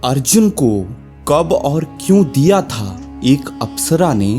अर्जुन को कब और क्यों दिया था एक अप्सरा ने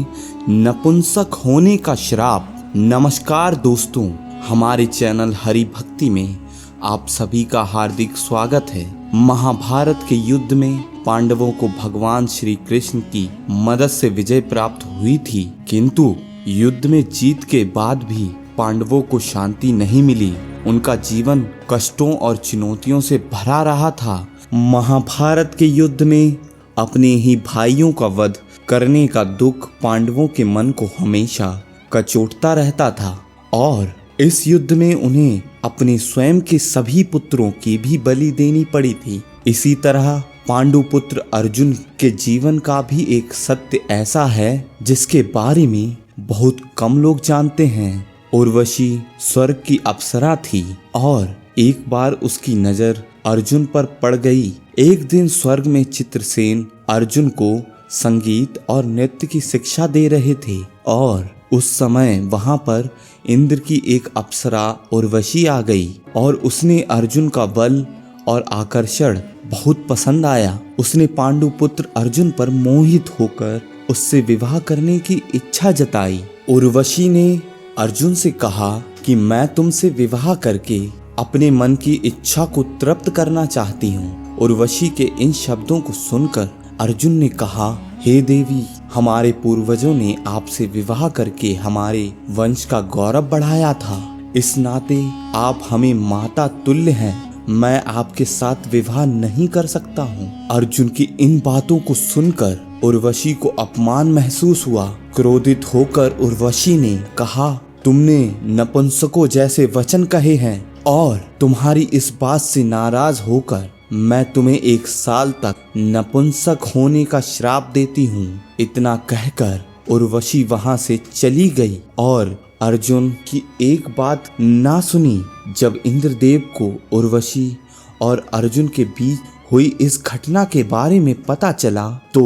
नपुंसक होने का श्राप। नमस्कार दोस्तों, हमारे चैनल हरि भक्ति में आप सभी का हार्दिक स्वागत है। महाभारत के युद्ध में पांडवों को भगवान श्री कृष्ण की मदद से विजय प्राप्त हुई थी, किंतु युद्ध में जीत के बाद भी पांडवों को शांति नहीं मिली। उनका जीवन कष्टों और चुनौतियों से भरा रहा था। महाभारत के युद्ध में अपने ही भाइयों का वध करने का दुख पांडवों के मन को हमेशा कचोटता रहता था और इस युद्ध में उन्हें अपने स्वयं के सभी पुत्रों की भी बलि देनी पड़ी थी। इसी तरह पांडुपुत्र अर्जुन के जीवन का भी एक सत्य ऐसा है जिसके बारे में बहुत कम लोग जानते हैं। उर्वशी स्वर्ग की अप्सरा थी और एक बार उसकी नजर अर्जुन पर पड़ गई। एक दिन स्वर्ग में चित्रसेन अर्जुन को संगीत और नृत्य की शिक्षा दे रहे थे और उस समय वहां पर इंद्र की एक अप्सरा उर्वशी आ गई और उसने अर्जुन का बल और आकर्षण बहुत पसंद आया। उसने पांडुपुत्र अर्जुन पर मोहित होकर उससे विवाह करने की इच्छा जताई। उर्वशी ने अर्जुन से कहा कि मैं तुमसे विवाह करके अपने मन की इच्छा को तृप्त करना चाहती हूँ। उर्वशी के इन शब्दों को सुनकर अर्जुन ने कहा, हे देवी, हमारे पूर्वजों ने आपसे विवाह करके हमारे वंश का गौरव बढ़ाया था। इस नाते आप हमें माता तुल्य हैं। मैं आपके साथ विवाह नहीं कर सकता हूँ। अर्जुन की इन बातों को सुनकर उर्वशी को अपमान महसूस हुआ। क्रोधित होकर उर्वशी ने कहा, तुमने नपुंसकों जैसे वचन कहे हैं और तुम्हारी इस बात से नाराज होकर मैं तुम्हें 1 साल तक नपुंसक होने का श्राप देती हूँ। इतना कहकर उर्वशी वहां से चली गई और अर्जुन की एक बात ना सुनी। जब इंद्रदेव को उर्वशी और अर्जुन के बीच हुई इस घटना के बारे में पता चला तो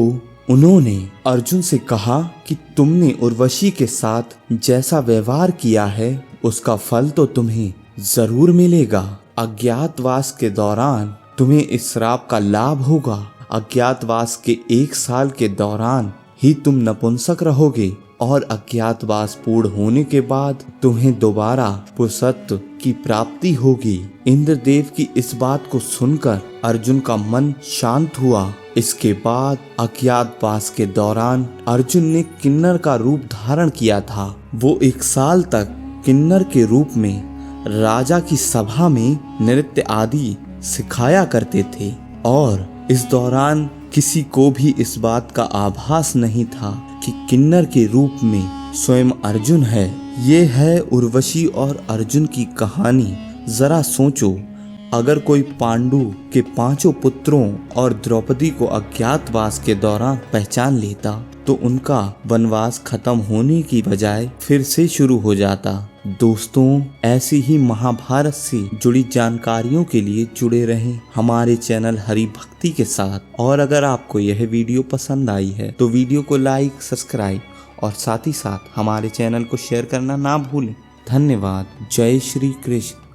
उन्होंने अर्जुन से कहा कि तुमने उर्वशी के साथ जैसा व्यवहार किया है उसका फल तो तुम्हें जरूर मिलेगा। अज्ञातवास के दौरान तुम्हें इस श्राप का लाभ होगा। अज्ञातवास के 1 साल के दौरान ही तुम नपुंसक रहोगे और अज्ञातवास पूर्ण होने के बाद तुम्हें दोबारा पुरुषत्व की प्राप्ति होगी। इंद्रदेव की इस बात को सुनकर अर्जुन का मन शांत हुआ। इसके बाद अज्ञातवास के दौरान अर्जुन ने किन्नर का रूप धारण किया था। वो 1 साल तक किन्नर के रूप में राजा की सभा में नृत्य आदि सिखाया करते थे और इस दौरान किसी को भी इस बात का आभास नहीं था कि किन्नर के रूप में स्वयं अर्जुन है। ये है उर्वशी और अर्जुन की कहानी। जरा सोचो, अगर कोई पांडु के 5 पुत्रों और द्रौपदी को अज्ञातवास के दौरान पहचान लेता तो उनका वनवास खत्म होने की बजाय फिर से शुरू हो जाता। दोस्तों, ऐसी ही महाभारत से जुड़ी जानकारियों के लिए जुड़े रहें हमारे चैनल हरि भक्ति के साथ। और अगर आपको यह वीडियो पसंद आई है तो वीडियो को लाइक, सब्सक्राइब और साथ ही साथ हमारे चैनल को शेयर करना ना भूलें। धन्यवाद। जय श्री कृष्ण।